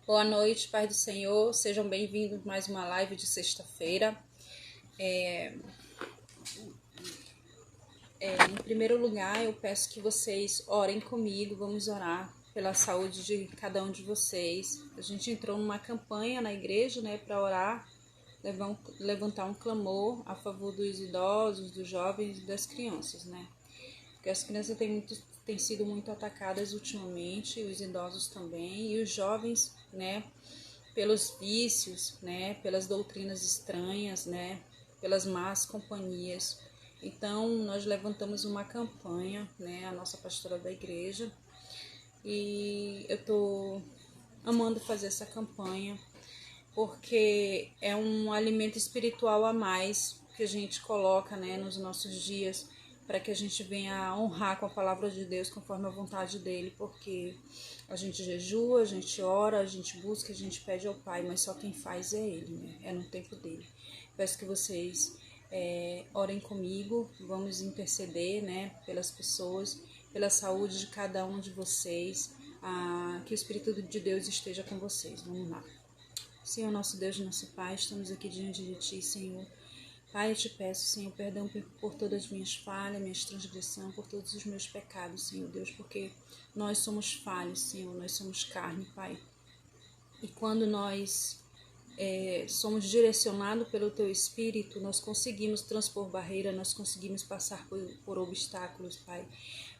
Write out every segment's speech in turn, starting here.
Boa noite, Pai do Senhor. Sejam bem-vindos a mais uma live de sexta-feira. Em primeiro lugar, eu peço que vocês orem comigo. Vamos orar pela saúde de cada um de vocês. A gente entrou numa campanha na igreja, né, para orar, levantar um clamor a favor dos idosos, dos jovens e das crianças, né? Porque as crianças têm sido muito atacadas ultimamente, os idosos também, e os jovens, né, pelos vícios, né, pelas doutrinas estranhas, né, pelas más companhias. Então, nós levantamos uma campanha, né, a nossa pastora da igreja, e eu tô amando fazer essa campanha, porque é um alimento espiritual a mais que a gente coloca, né, nos nossos dias, para que a gente venha honrar com a palavra de Deus conforme a vontade dele, porque a gente jejua, a gente ora, a gente busca, a gente pede ao Pai, mas só quem faz é ele, né? É no tempo dele. Peço que vocês orem comigo, vamos interceder, né, pelas pessoas, pela saúde de cada um de vocês, que o Espírito de Deus esteja com vocês. Vamos lá. Senhor, nosso Deus e nosso Pai, estamos aqui diante de Ti, Senhor. Pai, eu te peço, Senhor, perdão por todas as minhas falhas, minhas transgressões, por todos os meus pecados, Senhor Deus, porque nós somos falhos, Senhor, nós somos carne, Pai. E quando nós somos direcionados pelo Teu Espírito, nós conseguimos transpor barreiras, nós conseguimos passar por obstáculos, Pai.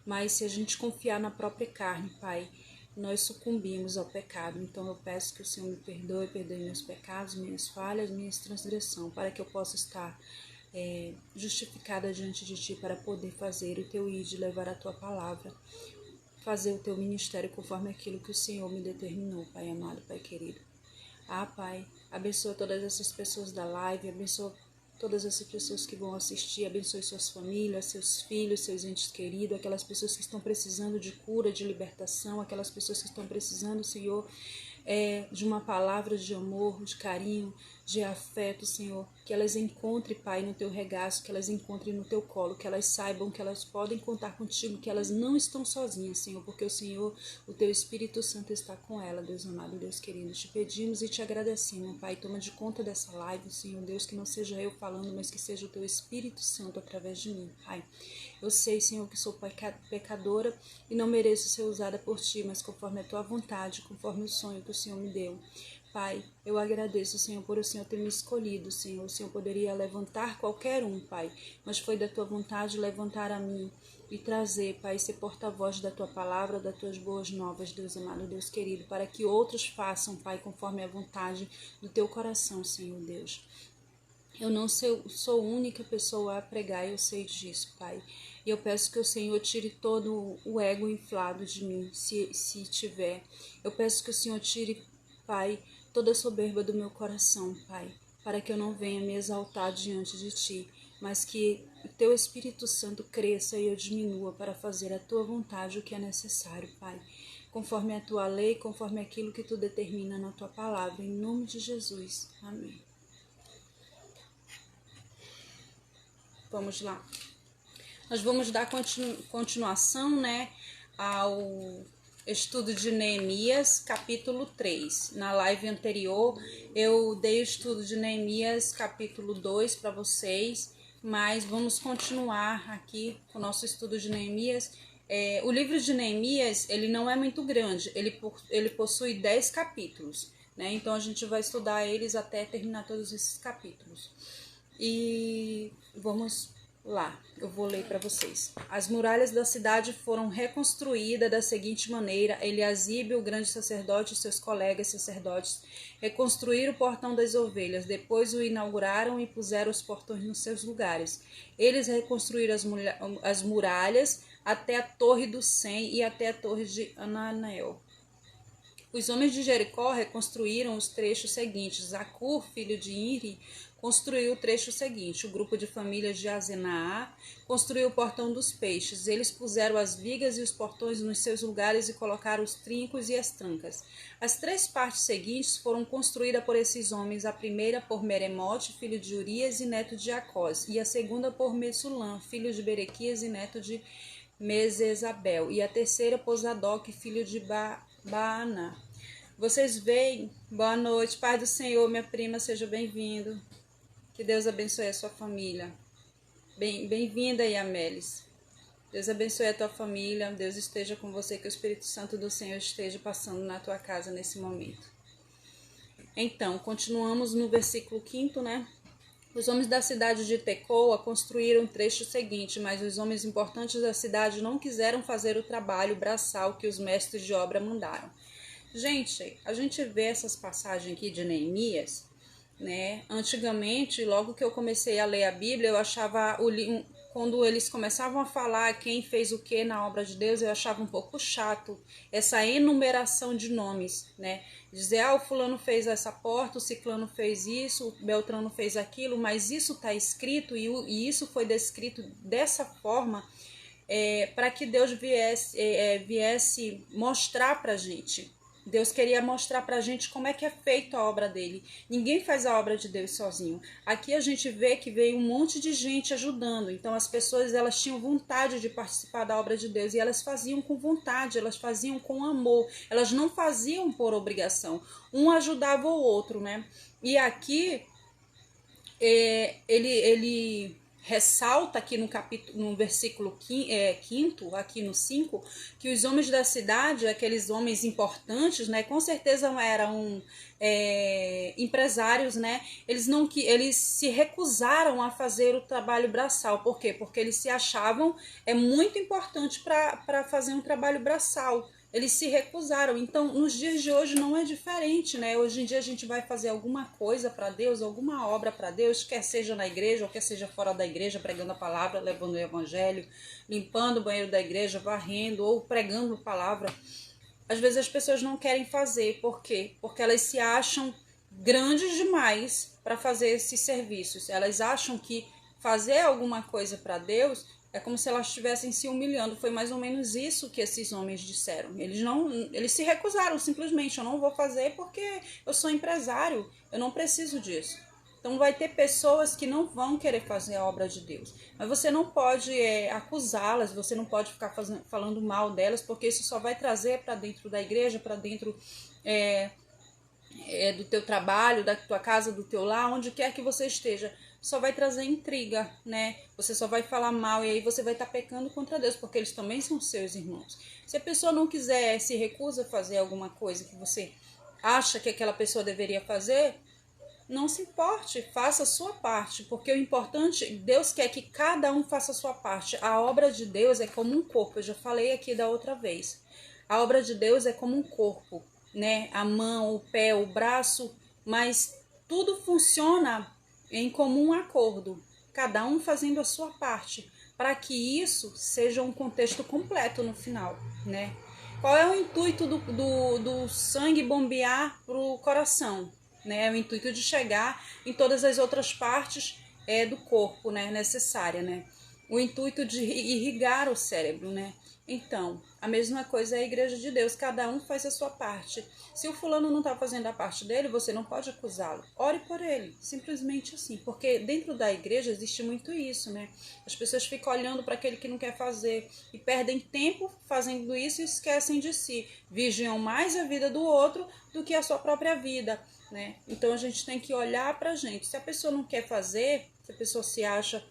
Mas se a gente confiar na própria carne, Pai, nós sucumbimos ao pecado. Então eu peço que o Senhor me perdoe meus pecados, minhas falhas, minhas transgressões, para que eu possa estar justificada diante de Ti, para poder fazer o Teu ir, levar a Tua palavra, fazer o Teu ministério conforme aquilo que o Senhor me determinou, Pai amado, Pai querido. Pai, abençoa todas essas pessoas da live, abençoa todas essas pessoas que vão assistir, abençoe suas famílias, seus filhos, seus entes queridos, aquelas pessoas que estão precisando de cura, de libertação, aquelas pessoas que estão precisando, Senhor, de uma palavra de amor, de carinho, de afeto, Senhor, que elas encontrem, Pai, no Teu regaço, que elas encontrem no Teu colo, que elas saibam que elas podem contar contigo, que elas não estão sozinhas, Senhor, porque o Senhor, o Teu Espírito Santo está com ela, Deus amado, Deus querido. Te pedimos e te agradecemos, Pai, toma de conta dessa live, Senhor Deus, que não seja eu falando, mas que seja o Teu Espírito Santo através de mim, Pai. Eu sei, Senhor, que sou pecadora e não mereço ser usada por Ti, mas conforme a Tua vontade, conforme o sonho que o Senhor me deu. Pai, eu agradeço, Senhor, por o Senhor ter me escolhido, Senhor. O Senhor poderia levantar qualquer um, Pai, mas foi da Tua vontade levantar a mim e trazer, Pai, ser porta-voz da Tua palavra, das Tuas boas novas, Deus amado, Deus querido, para que outros façam, Pai, conforme a vontade do Teu coração, Senhor Deus. Eu não sou a única pessoa a pregar, eu sei disso, Pai. E eu peço que o Senhor tire todo o ego inflado de mim, se tiver. Eu peço que o Senhor tire, Pai, toda a soberba do meu coração, Pai, para que eu não venha me exaltar diante de Ti, mas que o Teu Espírito Santo cresça e eu diminua para fazer a Tua vontade, o que é necessário, Pai, conforme a Tua lei, conforme aquilo que Tu determina na Tua palavra, em nome de Jesus. Amém. Vamos lá. Nós vamos dar continuação, né, ao estudo de Neemias, capítulo 3. Na live anterior, eu dei o estudo de Neemias, capítulo 2 para vocês, mas vamos continuar aqui com o nosso estudo de Neemias. O livro de Neemias, ele não é muito grande, ele possui 10 capítulos, né? Então a gente vai estudar eles até terminar todos esses capítulos. E vamos lá, eu vou ler para vocês. As muralhas da cidade foram reconstruídas da seguinte maneira: Eliasibe, o grande sacerdote, e seus colegas sacerdotes reconstruíram o portão das ovelhas, depois o inauguraram e puseram os portões nos seus lugares. Eles reconstruíram as muralhas até a Torre do Sem e até a Torre de Ananel. Os homens de Jericó reconstruíram os trechos seguintes. Zacur, filho de Inri, construiu o trecho seguinte. O grupo de famílias de Azenaá construiu o portão dos peixes. Eles puseram as vigas e os portões nos seus lugares e colocaram os trincos e as trancas. As 3 partes seguintes foram construídas por esses homens, a primeira por Meremote, filho de Urias e neto de Jacós, e a segunda por Messulam, filho de Berequias e neto de Mesesabel, e a terceira por Zadok, filho de Baana. Vocês veem, boa noite, Pai do Senhor, minha prima, seja bem-vindo. Que Deus abençoe a sua família. Bem-vinda aí, Amélis. Deus abençoe a tua família, Deus esteja com você, que o Espírito Santo do Senhor esteja passando na tua casa nesse momento. Então, continuamos no versículo 5, né? Os homens da cidade de Tecoa construíram o trecho seguinte, mas os homens importantes da cidade não quiseram fazer o trabalho braçal que os mestres de obra mandaram. Gente, a gente vê essas passagens aqui de Neemias, né? Antigamente, logo que eu comecei a ler a Bíblia, eu achava quando eles começavam a falar quem fez o que na obra de Deus, eu achava um pouco chato essa enumeração de nomes, né? Dizer, o fulano fez essa porta, o ciclano fez isso, o beltrano fez aquilo, mas isso está escrito e isso foi descrito dessa forma para que Deus viesse mostrar para a gente. Deus queria mostrar pra gente como é que é feita a obra dele. Ninguém faz a obra de Deus sozinho. Aqui a gente vê que veio um monte de gente ajudando. Então as pessoas, elas tinham vontade de participar da obra de Deus e elas faziam com vontade, elas faziam com amor. Elas não faziam por obrigação. Um ajudava o outro, né? E aqui ele ressalta aqui no versículo 5, aqui no 5, que os homens da cidade, aqueles homens importantes, né, com certeza eram empresários, né, eles se recusaram a fazer o trabalho braçal. Por quê? Porque eles se achavam muito importante para fazer um trabalho braçal. Eles se recusaram. Então, nos dias de hoje não é diferente, né? Hoje em dia a gente vai fazer alguma coisa para Deus, alguma obra para Deus, quer seja na igreja ou quer seja fora da igreja, pregando a palavra, levando o evangelho, limpando o banheiro da igreja, varrendo ou pregando a palavra. Às vezes as pessoas não querem fazer. Por quê? Porque elas se acham grandes demais para fazer esses serviços. Elas acham que fazer alguma coisa para Deus é como se elas estivessem se humilhando. Foi mais ou menos isso que esses homens disseram. Eles se recusaram simplesmente. Eu não vou fazer porque eu sou empresário. Eu não preciso disso. Então vai ter pessoas que não vão querer fazer a obra de Deus. Mas você não pode acusá-las, você não pode ficar falando mal delas, porque isso só vai trazer para dentro da igreja, para dentro do teu trabalho, da tua casa, do teu lar, onde quer que você esteja. Só vai trazer intriga, né? Você só vai falar mal e aí você vai estar pecando contra Deus, porque eles também são seus irmãos. Se a pessoa não quiser, se recusa a fazer alguma coisa que você acha que aquela pessoa deveria fazer, não se importe, faça a sua parte, porque o importante, Deus quer que cada um faça a sua parte. A obra de Deus é como um corpo, eu já falei aqui da outra vez. A obra de Deus é como um corpo, né? A mão, o pé, o braço, mas tudo funciona em comum acordo, cada um fazendo a sua parte, para que isso seja um contexto completo no final, né? Qual é o intuito do sangue bombear para o coração? Né? O intuito de chegar em todas as outras partes do corpo, né? Necessária, né? O intuito de irrigar o cérebro, né? Então, a mesma coisa é a igreja de Deus, cada um faz a sua parte. Se o fulano não está fazendo a parte dele, você não pode acusá-lo. Ore por ele, simplesmente assim. Porque dentro da igreja existe muito isso, né? As pessoas ficam olhando para aquele que não quer fazer e perdem tempo fazendo isso e esquecem de si. Vigiam mais a vida do outro do que a sua própria vida, né? Então a gente tem que olhar para a gente. Se a pessoa não quer fazer, se a pessoa se acha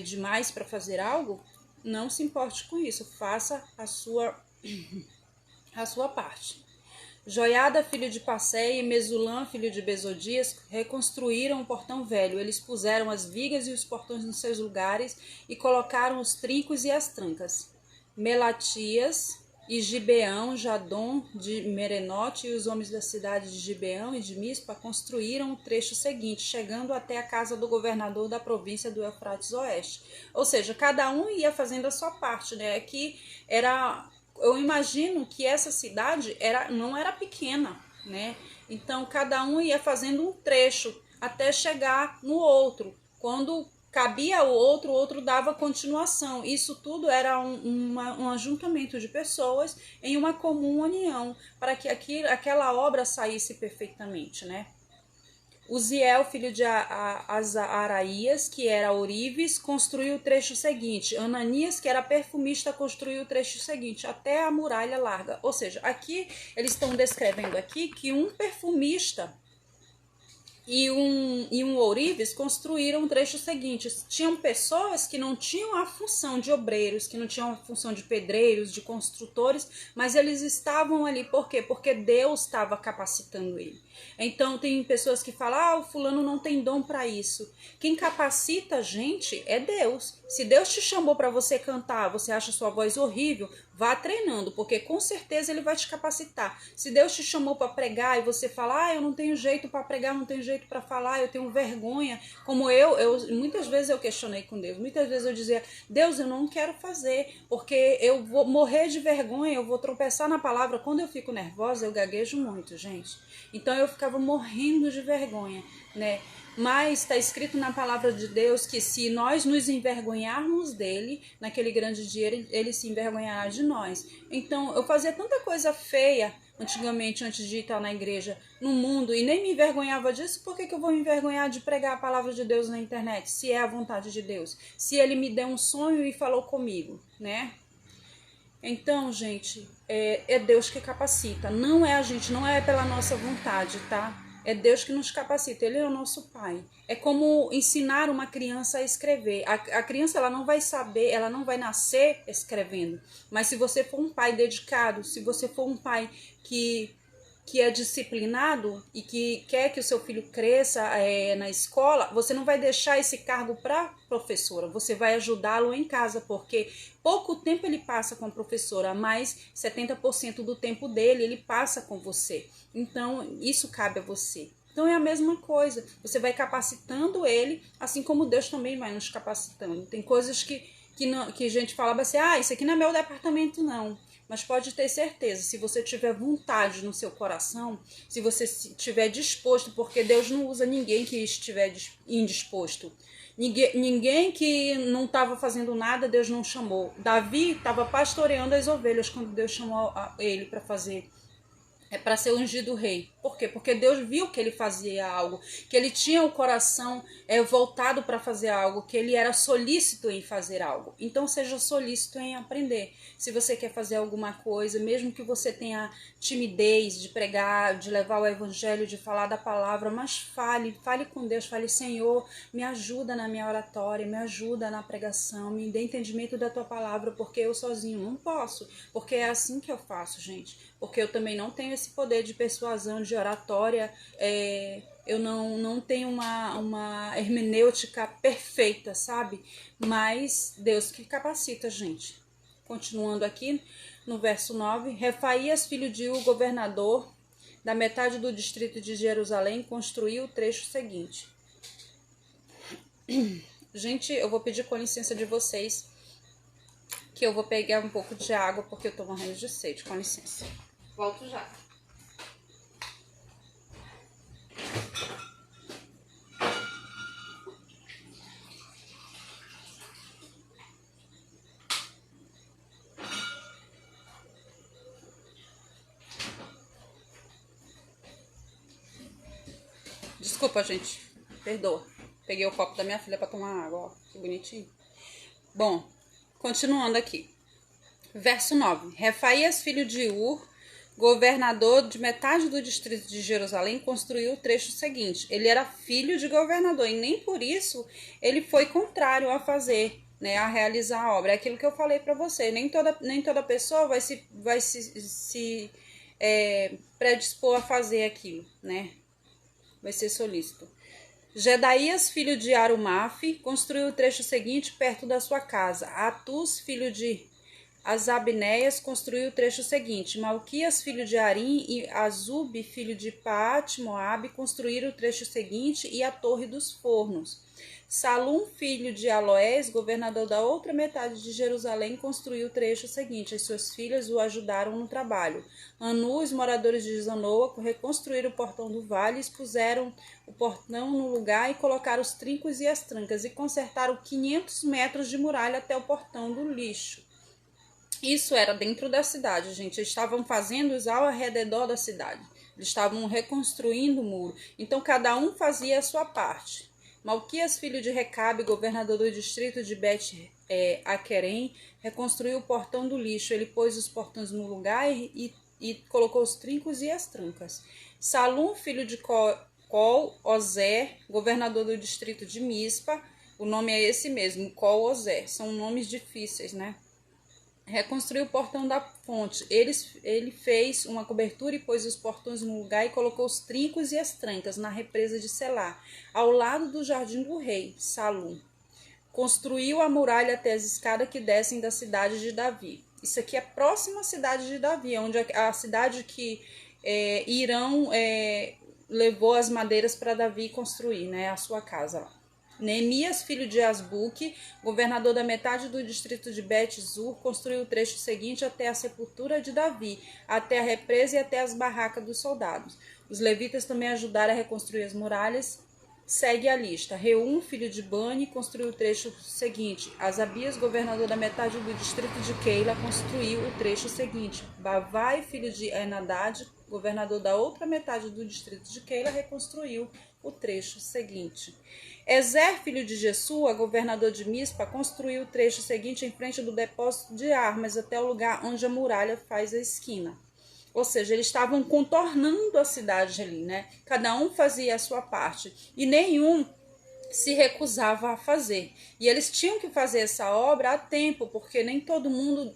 demais para fazer algo, não se importe com isso, faça a sua parte. Joiada, filho de Passé, e Mesulã, filho de Bezodias, reconstruíram o portão velho. Eles puseram as vigas e os portões nos seus lugares e colocaram os trincos e as trancas. Melatias e Gibeão, Jadom de Merenote e os homens da cidade de Gibeão e de Mispa construíram o trecho seguinte, chegando até a casa do governador da província do Eufrates Oeste. Ou seja, cada um ia fazendo a sua parte, né? Aqui eu imagino que essa cidade não era pequena, né? Então cada um ia fazendo um trecho até chegar no outro. Quando cabia ao outro, o outro dava continuação. Isso tudo era um ajuntamento de pessoas em uma comum união, para que aquela obra saísse perfeitamente, né? Uziel, filho de Azaraías, que era ourives, construiu o trecho seguinte. Ananias, que era perfumista, construiu o trecho seguinte, até a muralha larga. Ou seja, aqui eles estão descrevendo aqui que um perfumista e um ourives construíram o trecho seguinte. Tinham pessoas que não tinham a função de obreiros, que não tinham a função de pedreiros, de construtores, mas eles estavam ali. Por quê? Porque Deus estava capacitando ele. Então tem pessoas que falam, o fulano não tem dom para isso. Quem capacita a gente é Deus. Se Deus te chamou para você cantar, você acha sua voz horrível, vá treinando, porque com certeza ele vai te capacitar. Se Deus te chamou para pregar e você fala, eu não tenho jeito para pregar, não tenho jeito para falar, eu tenho vergonha, como muitas vezes eu questionei com Deus, muitas vezes eu dizia, Deus, eu não quero fazer, porque eu vou morrer de vergonha, eu vou tropeçar na palavra. Quando eu fico nervosa, eu gaguejo muito, gente. Então eu ficava morrendo de vergonha, né? Mas está escrito na palavra de Deus que se nós nos envergonharmos dele, naquele grande dia ele se envergonhará de nós. Então eu fazia tanta coisa feia antigamente, antes de estar na igreja, no mundo, e nem me envergonhava disso. Por que eu vou me envergonhar de pregar a palavra de Deus na internet, se é a vontade de Deus? Se ele me deu um sonho e falou comigo, né? Então, gente, é Deus que capacita, não é a gente, não é pela nossa vontade, tá? É Deus que nos capacita, Ele é o nosso Pai. É como ensinar uma criança a escrever. A criança, ela não vai saber, ela não vai nascer escrevendo. Mas se você for um pai dedicado, se você for um pai que é disciplinado e que quer que o seu filho cresça na escola, você não vai deixar esse cargo para professora, você vai ajudá-lo em casa, porque pouco tempo ele passa com a professora, mas 70% do tempo dele ele passa com você. Então, isso cabe a você. Então é a mesma coisa, você vai capacitando ele, assim como Deus também vai nos capacitando. Tem coisas que a gente fala assim, isso aqui não é meu departamento não. Mas pode ter certeza, se você tiver vontade no seu coração, se você estiver disposto, porque Deus não usa ninguém que estiver indisposto. Ninguém que não estava fazendo nada, Deus não chamou. Davi estava pastoreando as ovelhas quando Deus chamou ele para fazer. Para ser ungido rei. Por quê? Porque Deus viu que ele fazia algo, que ele tinha o coração voltado para fazer algo, que ele era solícito em fazer algo. Então seja solícito em aprender. Se você quer fazer alguma coisa, mesmo que você tenha timidez de pregar, de levar o evangelho, de falar da palavra, mas fale com Deus, fale, Senhor, me ajuda na minha oratória, me ajuda na pregação, me dê entendimento da tua palavra, porque eu sozinho não posso, porque é assim que eu faço, gente, porque eu também não tenho esse poder de persuasão, de oratória, eu não tenho uma hermenêutica perfeita, sabe? Mas Deus que capacita a gente. Continuando aqui no verso 9, Refaías, filho de U, governador da metade do distrito de Jerusalém, construiu o trecho seguinte. Gente, eu vou pedir com licença de vocês, que eu vou pegar um pouco de água, porque eu tô morrendo de sede, com licença. Volto já. Desculpa, gente. Perdoa. Peguei o copo da minha filha para tomar água, ó. Que bonitinho. Bom, continuando aqui. Verso 9. Refaías, filho de Ur, governador de metade do distrito de Jerusalém, construiu o trecho seguinte. Ele era filho de governador e nem por isso ele foi contrário a fazer, né, a realizar a obra. É aquilo que eu falei para você. Nem toda pessoa vai se predispor a fazer aquilo, né? Vai ser solícito. Gedaías, filho de Arumaf, construiu o trecho seguinte perto da sua casa. Atus, filho de Asabneias, construiu o trecho seguinte. Malquias, filho de Arim, e Azub, filho de Paat, Moabe, construíram o trecho seguinte e a Torre dos Fornos. Salum, filho de Aloés, governador da outra metade de Jerusalém, construiu o trecho seguinte. As suas filhas o ajudaram no trabalho. Anu, os moradores de Zanoa, reconstruíram o portão do vale, expuseram o portão no lugar e colocaram os trincos e as trancas, e consertaram 500 metros de muralha até o portão do lixo. Isso era dentro da cidade, gente. Eles estavam fazendo isso ao redor da cidade. Eles estavam reconstruindo o muro. Então, cada um fazia a sua parte. Malquias, filho de Recabe, governador do distrito de Bet-Aquerem, reconstruiu o portão do lixo. Ele pôs os portões no lugar e colocou os trincos e as trancas. Salum, filho de Col-Ozer, governador do distrito de Mispa, o nome é esse mesmo, Col-Ozer. São nomes difíceis, né? Reconstruiu o portão da fonte. Ele fez uma cobertura e pôs os portões no lugar e colocou os trincos e as trancas na represa de Selá, ao lado do jardim do rei, Salum. Construiu a muralha até as escadas que descem da cidade de Davi. Isso aqui é próximo à cidade de Davi, onde a cidade que Irão levou as madeiras para Davi construir, né, a sua casa lá. Neemias, filho de Asbuque, governador da metade do distrito de Bet-Zur, construiu o trecho seguinte até a sepultura de Davi, até a represa e até as barracas dos soldados. Os levitas também ajudaram a reconstruir as muralhas. Segue a lista. Reum, filho de Bani, construiu o trecho seguinte. Asabias, governador da metade do distrito de Keila, construiu o trecho seguinte. Bavai, filho de Enadad, governador da outra metade do distrito de Keila, reconstruiu o trecho seguinte. Ezer, filho de Jesua, governador de Mispa, construiu o trecho seguinte em frente do depósito de armas até o lugar onde a muralha faz a esquina. Ou seja, eles estavam contornando a cidade ali, né? Cada um fazia a sua parte e nenhum se recusava a fazer. E eles tinham que fazer essa obra a tempo, porque nem todo mundo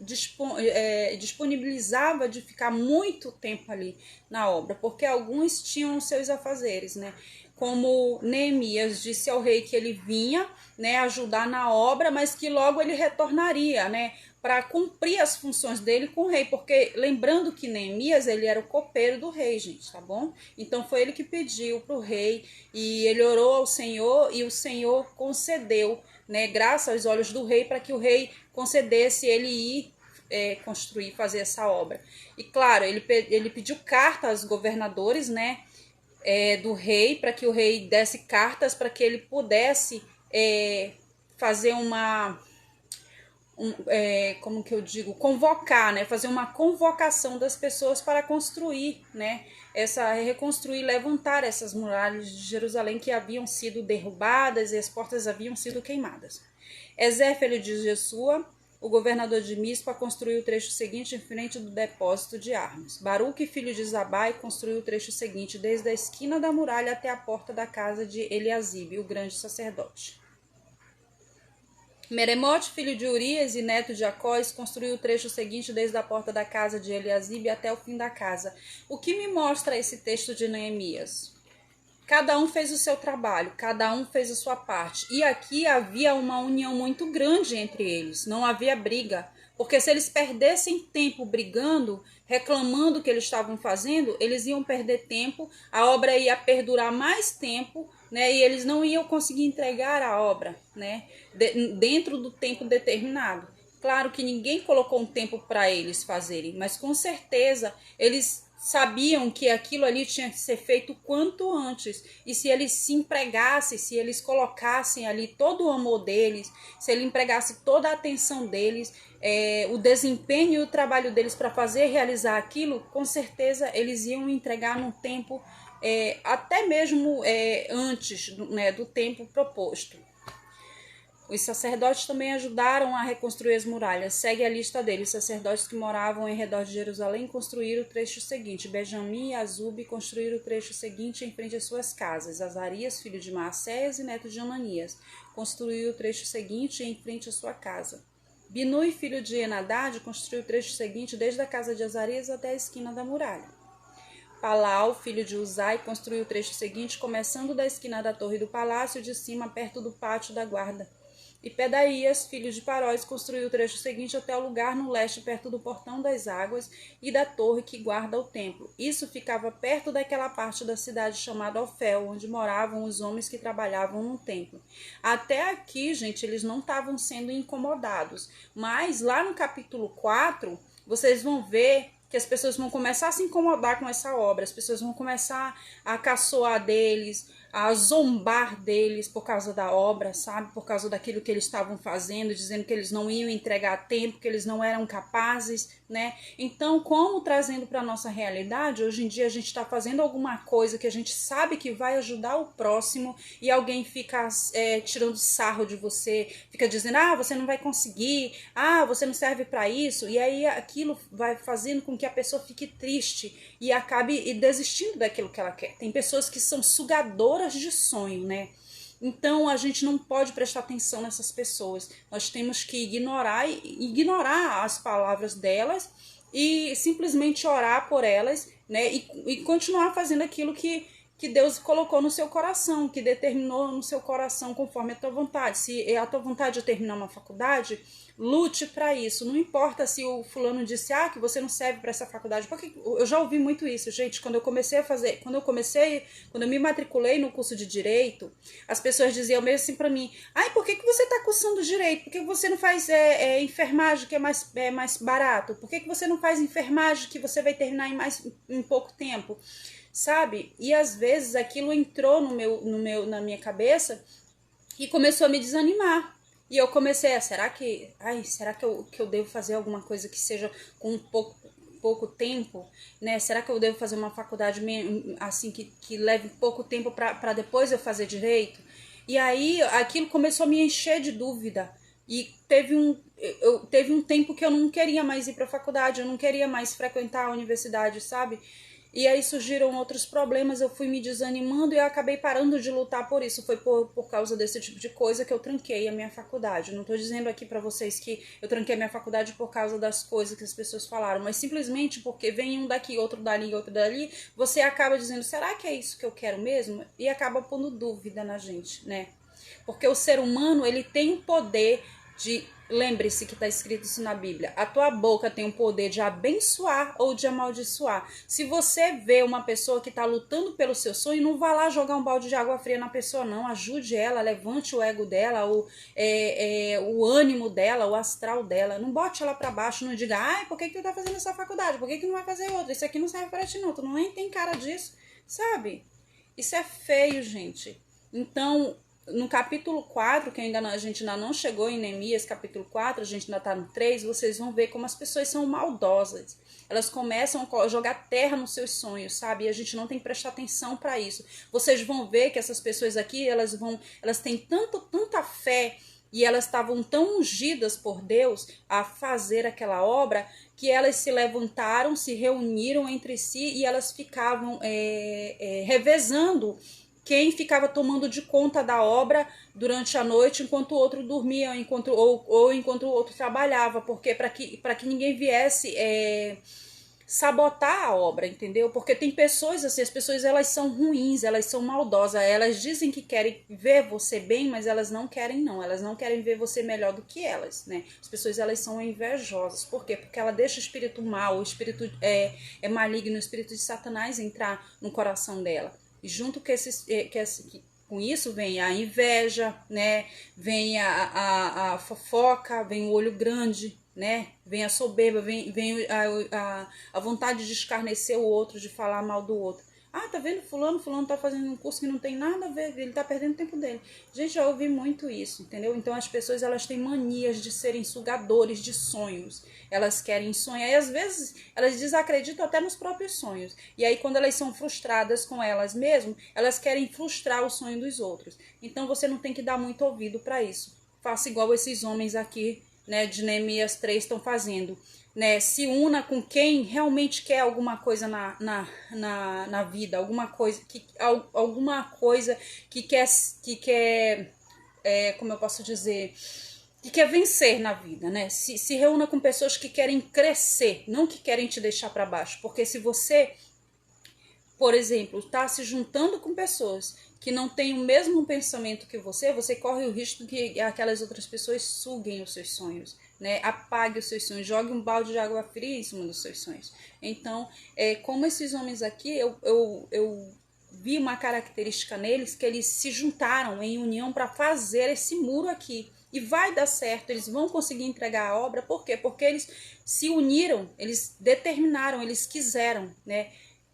disponibilizava de ficar muito tempo ali na obra, porque alguns tinham os seus afazeres, né? Como Neemias disse ao rei que ele vinha, né, ajudar na obra, mas que logo ele retornaria, né, para cumprir as funções dele com o rei, porque lembrando que Neemias, ele era o copeiro do rei, gente, tá bom? Então foi ele que pediu para o rei e ele orou ao Senhor e o Senhor concedeu, né, graça aos olhos do rei, para que o rei concedesse ele ir construir, fazer essa obra. E claro, ele pediu carta aos governadores, né, do rei, para que o rei desse cartas para que ele pudesse fazer como que eu digo, convocar, né, fazer uma convocação das pessoas para construir, né, reconstruir, levantar essas muralhas de Jerusalém que haviam sido derrubadas e as portas haviam sido queimadas. Ezer, filho de Jesua, o governador de Mispa, construiu o trecho seguinte em frente do depósito de armas. Baruque, filho de Zabai, construiu o trecho seguinte desde a esquina da muralha até a porta da casa de Eliasibe, o grande sacerdote. Meremote, filho de Urias e neto de Acós, construiu o trecho seguinte desde a porta da casa de Eliasibe até o fim da casa. O que me mostra esse texto de Neemias? Cada um fez o seu trabalho, cada um fez a sua parte. E aqui havia uma união muito grande entre eles, não havia briga. Porque se eles perdessem tempo brigando, reclamando o que eles estavam fazendo, eles iam perder tempo, a obra ia perdurar mais tempo, né? E eles não iam conseguir entregar a obra, né, dentro do tempo determinado. Claro que ninguém colocou um tempo para eles fazerem, mas com certeza eles sabiam que aquilo ali tinha que ser feito quanto antes. E se eles se empregassem, se eles colocassem ali todo o amor deles, se ele empregasse toda a atenção deles, o desempenho e o trabalho deles para fazer realizar aquilo, com certeza eles iam entregar num tempo até mesmo antes, né, do tempo proposto. Os sacerdotes também ajudaram a reconstruir as muralhas. Segue a lista deles. Os sacerdotes que moravam em redor de Jerusalém construíram o trecho seguinte. Benjamim e Azube construíram o trecho seguinte em frente às suas casas. Azarias, filho de Maacéias e neto de Ananias, construiu o trecho seguinte em frente à sua casa. Binui, filho de Enadad, construiu o trecho seguinte desde a casa de Azarias até a esquina da muralha. Palau, filho de Uzai, construiu o trecho seguinte, começando da esquina da torre do palácio de cima, perto do pátio da guarda. E Pedaías, filho de Paróis, construiu o trecho seguinte até o lugar no leste, perto do portão das águas e da torre que guarda o templo. Isso ficava perto daquela parte da cidade chamada Ofel, onde moravam os homens que trabalhavam no templo. Até aqui, gente, eles não estavam sendo incomodados. Mas lá no capítulo 4, vocês vão ver que as pessoas vão começar a se incomodar com essa obra, as pessoas vão começar a caçoar deles, a zombar deles por causa da obra, sabe? Por causa daquilo que eles estavam fazendo, dizendo que eles não iam entregar a tempo, que eles não eram capazes, né? Então, como trazendo para a nossa realidade, hoje em dia a gente está fazendo alguma coisa que a gente sabe que vai ajudar o próximo e alguém fica tirando sarro de você, fica dizendo, ah, você não vai conseguir, ah, você não serve para isso, e aí aquilo vai fazendo com que a pessoa fique triste e acabe desistindo daquilo que ela quer. Tem pessoas que são sugadoras de sonho, né? Então a gente não pode prestar atenção nessas pessoas. Nós temos que ignorar as palavras delas e simplesmente orar por elas, né? E continuar fazendo aquilo que Deus colocou no seu coração, que determinou no seu coração conforme a tua vontade. Se a tua vontade é terminar uma faculdade, lute para isso. Não importa se o fulano disse que você não serve para essa faculdade. Porque eu já ouvi muito isso, gente. Quando eu me matriculei no curso de direito, as pessoas diziam mesmo assim para mim: ai, por que você está cursando direito? Por que você não faz enfermagem, que é mais barato? Por que você não faz enfermagem, que você vai terminar em pouco tempo? Sabe? E às vezes aquilo entrou na minha cabeça e começou a me desanimar. E eu comecei será que eu devo fazer alguma coisa que seja com pouco tempo, né? Será que eu devo fazer uma faculdade assim que leve pouco tempo para depois eu fazer direito? E aí aquilo começou a me encher de dúvida. E teve um tempo que eu não queria mais ir para a faculdade, eu não queria mais frequentar a universidade, sabe? E aí surgiram outros problemas, eu fui me desanimando e eu acabei parando de lutar por isso. Foi por causa desse tipo de coisa que eu tranquei a minha faculdade. Não tô dizendo aqui pra vocês que eu tranquei a minha faculdade por causa das coisas que as pessoas falaram, mas simplesmente porque vem um daqui, outro dali, outro dali, você acaba dizendo, será que é isso que eu quero mesmo? E acaba pondo dúvida na gente, né? Porque o ser humano, ele tem o poder de... Lembre-se que está escrito isso na Bíblia. A tua boca tem o poder de abençoar ou de amaldiçoar. Se você vê uma pessoa que está lutando pelo seu sonho, não vá lá jogar um balde de água fria na pessoa, não. Ajude ela, levante o ego dela, o ânimo dela, o astral dela. Não bote ela para baixo, não diga, ai, por que tu tá fazendo essa faculdade? Por que não vai fazer outra? Isso aqui não serve para ti, não. Tu nem tem cara disso, sabe? Isso é feio, gente. Então... No capítulo 4, que a gente ainda não chegou em Neemias, capítulo 4, a gente ainda está no 3, vocês vão ver como as pessoas são maldosas. Elas começam a jogar terra nos seus sonhos, sabe? E a gente não tem que prestar atenção para isso. Vocês vão ver que essas pessoas aqui, elas têm tanta fé e elas estavam tão ungidas por Deus a fazer aquela obra que elas se levantaram, se reuniram entre si e elas ficavam revezando quem ficava tomando de conta da obra durante a noite enquanto o outro dormia ou enquanto o outro trabalhava, porque para que ninguém viesse sabotar a obra, entendeu? Porque tem pessoas assim, as pessoas elas são ruins, elas são maldosas, elas dizem que querem ver você bem, mas elas não querem elas não querem ver você melhor do que elas, né? As pessoas elas são invejosas, por quê? Porque ela deixa o espírito mal, o espírito maligno, o espírito de Satanás entrar no coração dela. E junto com isso vem a inveja, né? Vem a fofoca, vem o olho grande, né? Vem a soberba, vem a vontade de escarnecer o outro, de falar mal do outro. Ah, tá vendo fulano tá fazendo um curso que não tem nada a ver, ele tá perdendo tempo dele. Gente, já ouvi muito isso, entendeu? Então as pessoas, elas têm manias de serem sugadores de sonhos. Elas querem sonhar e às vezes elas desacreditam até nos próprios sonhos. E aí quando elas são frustradas com elas mesmas, elas querem frustrar o sonho dos outros. Então você não tem que dar muito ouvido para isso. Faça igual esses homens aqui, né, de Neemias 3 estão fazendo. Né, se una com quem realmente quer alguma coisa na vida, alguma coisa que quer como eu posso dizer, que quer vencer na vida, né? Se reúna com pessoas que querem crescer, não que querem te deixar para baixo, porque se você, por exemplo, está se juntando com pessoas que não têm o mesmo pensamento que você corre o risco que aquelas outras pessoas suguem os seus sonhos, né? Apague os seus sonhos, jogue um balde de água fria em cima dos seus sonhos. Então, como esses homens aqui, eu vi uma característica neles, que eles se juntaram em união para fazer esse muro aqui. E vai dar certo, eles vão conseguir entregar a obra. Por quê? Porque eles se uniram, eles determinaram, eles quiseram, né?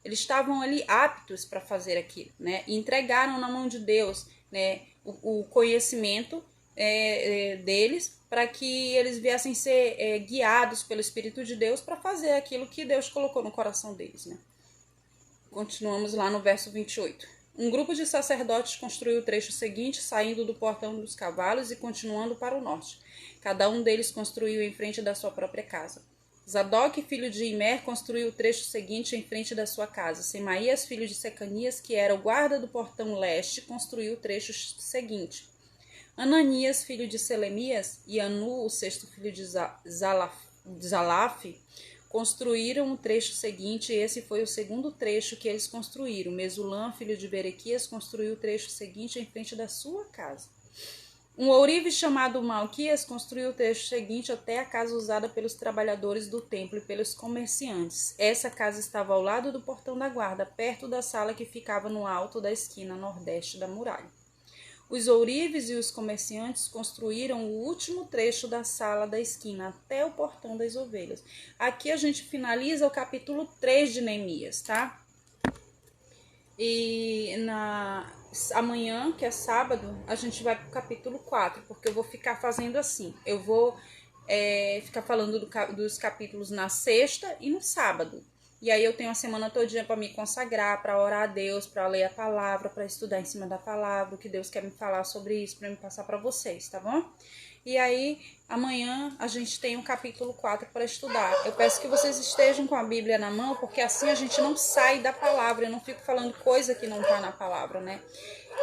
Eles estavam ali aptos para fazer aquilo, né? E entregaram na mão de Deus, né, o conhecimento deles, para que eles viessem ser guiados pelo Espírito de Deus para fazer aquilo que Deus colocou no coração deles, né? Continuamos lá no verso 28. Um grupo de sacerdotes construiu o trecho seguinte, saindo do portão dos cavalos e continuando para o norte. Cada um deles construiu em frente da sua própria casa. Zadok, filho de Imer, construiu o trecho seguinte em frente da sua casa. Semaías, filho de Secanias, que era o guarda do portão leste, construiu o trecho seguinte. Ananias, filho de Selemias, e Anu, o sexto filho de Zalaf, construíram o trecho seguinte, e esse foi o segundo trecho que eles construíram. Mesulã, filho de Berequias, construiu o trecho seguinte em frente da sua casa. Um ourive chamado Malquias construiu o trecho seguinte até a casa usada pelos trabalhadores do templo e pelos comerciantes. Essa casa estava ao lado do portão da guarda, perto da sala que ficava no alto da esquina nordeste da muralha. Os ourives e os comerciantes construíram o último trecho da sala da esquina, até o portão das ovelhas. Aqui a gente finaliza o capítulo 3 de Neemias, tá? E amanhã, que é sábado, a gente vai pro capítulo 4, porque eu vou ficar fazendo assim. Eu vou ficar falando dos capítulos na sexta e no sábado. E aí eu tenho a semana todinha para me consagrar, para orar a Deus, para ler a palavra, para estudar em cima da palavra, o que Deus quer me falar sobre isso, para me passar para vocês, tá bom? E aí, amanhã a gente tem o capítulo 4 para estudar. Eu peço que vocês estejam com a Bíblia na mão, porque assim a gente não sai da palavra, eu não fico falando coisa que não tá na palavra, né?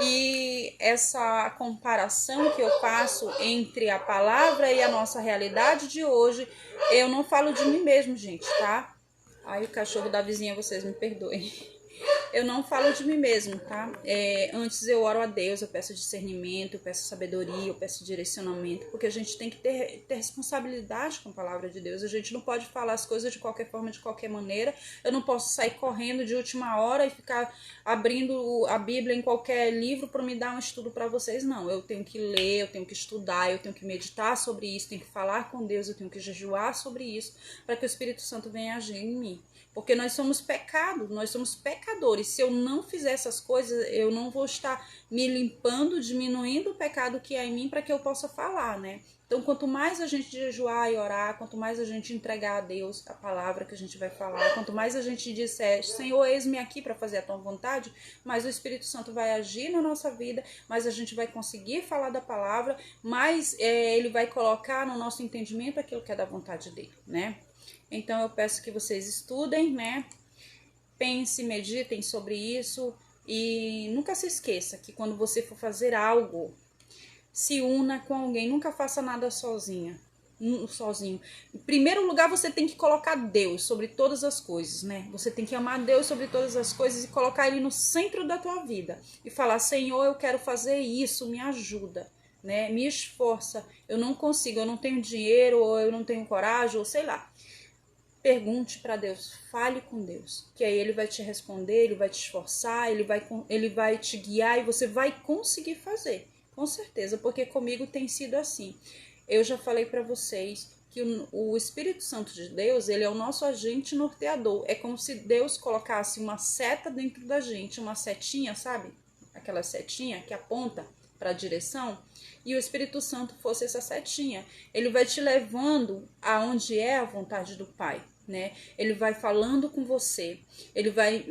E essa comparação que eu faço entre a palavra e a nossa realidade de hoje, eu não falo de mim mesmo, gente, tá? Ai, o cachorro da vizinha, vocês me perdoem. Eu não falo de mim mesmo, tá? Antes eu oro a Deus, eu peço discernimento, eu peço sabedoria, eu peço direcionamento, porque a gente tem que ter responsabilidade com a palavra de Deus. A gente não pode falar as coisas de qualquer forma, de qualquer maneira. Eu não posso sair correndo de última hora e ficar abrindo a Bíblia em qualquer livro para me dar um estudo para vocês. Não, eu tenho que ler, eu tenho que estudar, eu tenho que meditar sobre isso, tenho que falar com Deus, eu tenho que jejuar sobre isso, para que o Espírito Santo venha agir em mim. Porque nós somos pecados, nós somos pecadores. Se eu não fizer essas coisas, eu não vou estar me limpando, diminuindo o pecado que há em mim para que eu possa falar, né? Então, quanto mais a gente jejuar e orar, quanto mais a gente entregar a Deus a palavra que a gente vai falar, quanto mais a gente disser, Senhor, eis-me aqui para fazer a tua vontade, mais o Espírito Santo vai agir na nossa vida, mais a gente vai conseguir falar da palavra, mais ele vai colocar no nosso entendimento aquilo que é da vontade dele, né? Então eu peço que vocês estudem, né? Pensem, meditem sobre isso e nunca se esqueça que quando você for fazer algo, se una com alguém, nunca faça nada sozinho. Em primeiro lugar, você tem que colocar Deus sobre todas as coisas, né? Você tem que amar Deus sobre todas as coisas e colocar Ele no centro da tua vida. E falar, Senhor, eu quero fazer isso, me ajuda, né? Me esforça. Eu não consigo, eu não tenho dinheiro, ou eu não tenho coragem, ou sei lá. Pergunte para Deus, fale com Deus, que aí Ele vai te responder, Ele vai te esforçar, Ele vai te guiar e você vai conseguir fazer, com certeza, porque comigo tem sido assim. Eu já falei para vocês que o Espírito Santo de Deus, ele é o nosso agente norteador. É como se Deus colocasse uma seta dentro da gente, uma setinha, sabe? Aquela setinha que aponta para a direção. E o Espírito Santo fosse essa setinha. Ele vai te levando aonde é a vontade do Pai, né? Ele vai falando com você, ele vai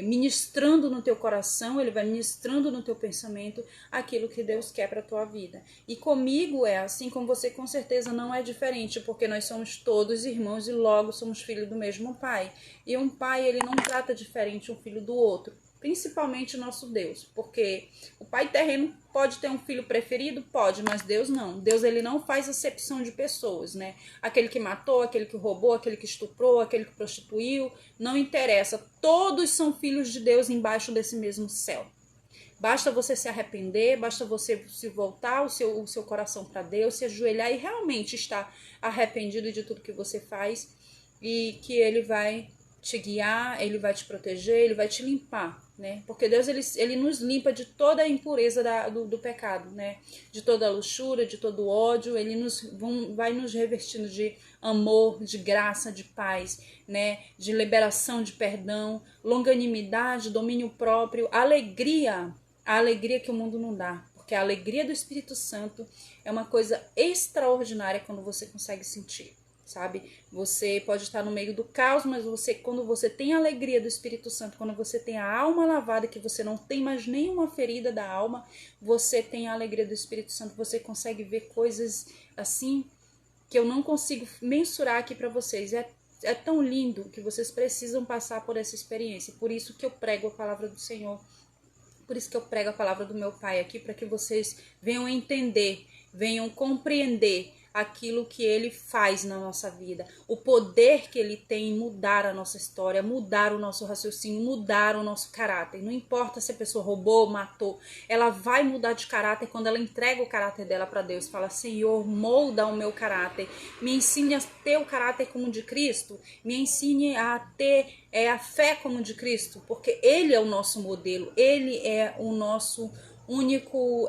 ministrando no teu coração, ele vai ministrando no teu pensamento aquilo que Deus quer para a tua vida. E comigo é assim, com você com certeza não é diferente, porque nós somos todos irmãos e logo somos filhos do mesmo Pai. E um pai, ele não trata diferente um filho do outro. Principalmente o nosso Deus, porque o pai terreno pode ter um filho preferido? Pode, mas Deus não. Deus, ele não faz acepção de pessoas, né? Aquele que matou, aquele que roubou, aquele que estuprou, aquele que prostituiu, não interessa. Todos são filhos de Deus embaixo desse mesmo céu. Basta você se arrepender, basta você se voltar o seu coração para Deus, se ajoelhar e realmente estar arrependido de tudo que você faz, e que ele vai te guiar, Ele vai te proteger, Ele vai te limpar, né? Porque Deus, Ele nos limpa de toda a impureza do pecado, né? De toda a luxúria, de todo o ódio, Ele vai nos revestindo de amor, de graça, de paz, né? De liberação, de perdão, longanimidade, domínio próprio, alegria, a alegria que o mundo não dá. Porque a alegria do Espírito Santo é uma coisa extraordinária quando você consegue sentir. Sabe? Você pode estar no meio do caos, mas quando você tem a alegria do Espírito Santo, quando você tem a alma lavada, que você não tem mais nenhuma ferida da alma, você tem a alegria do Espírito Santo, você consegue ver coisas assim que eu não consigo mensurar aqui para vocês. É tão lindo que vocês precisam passar por essa experiência. Por isso que eu prego a palavra do Senhor. Por isso que eu prego a palavra do meu Pai aqui, para que vocês venham entender, venham compreender aquilo que Ele faz na nossa vida, o poder que Ele tem em mudar a nossa história, mudar o nosso raciocínio, mudar o nosso caráter. Não importa se a pessoa roubou, matou, ela vai mudar de caráter quando ela entrega o caráter dela para Deus. Fala: Senhor, molda o meu caráter, me ensine a ter o caráter como de Cristo, me ensine a ter a fé como de Cristo, porque Ele é o nosso modelo, Ele é o nosso único,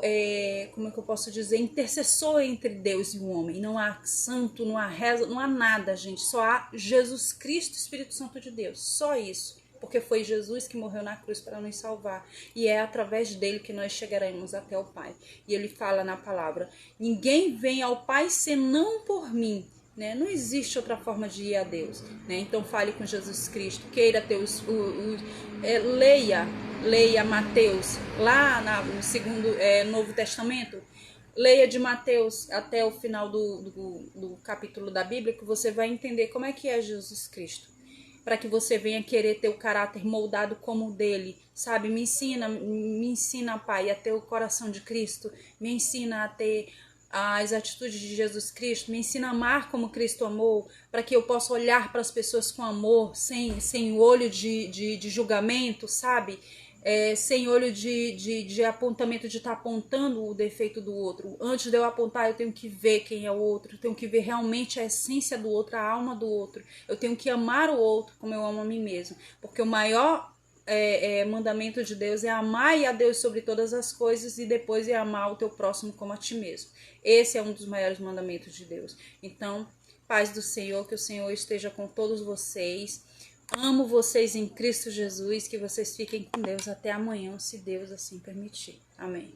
como é que eu posso dizer, intercessor entre Deus e o homem. Não há santo, não há reza, não há nada, gente. Só há Jesus Cristo, Espírito Santo de Deus. Só isso. Porque foi Jesus que morreu na cruz para nos salvar. E é através dele que nós chegaremos até o Pai. E ele fala na palavra: ninguém vem ao Pai senão por mim. Né? Não existe outra forma de ir a Deus. Né? Então fale com Jesus Cristo. Queira ter leia Mateus, lá no segundo Novo Testamento. Leia de Mateus até o final do capítulo da Bíblia, que você vai entender como é que é Jesus Cristo. Para que você venha querer ter o caráter moldado como o dele, sabe? Me ensina, Pai, a ter o coração de Cristo. Me ensina a ter as atitudes de Jesus Cristo, me ensina a amar como Cristo amou, para que eu possa olhar para as pessoas com amor, sem olho de julgamento, sabe? Sem olho de apontamento, de estar apontando o defeito do outro. Antes de eu apontar, eu tenho que ver quem é o outro, eu tenho que ver realmente a essência do outro, a alma do outro. Eu tenho que amar o outro como eu amo a mim mesmo, porque o maior mandamento de Deus é amar a Deus sobre todas as coisas e depois é amar o teu próximo como a ti mesmo. Esse é um dos maiores mandamentos de Deus. Então, paz do Senhor, que o Senhor esteja com todos vocês. Amo vocês em Cristo Jesus, que vocês fiquem com Deus até amanhã, se Deus assim permitir. Amém.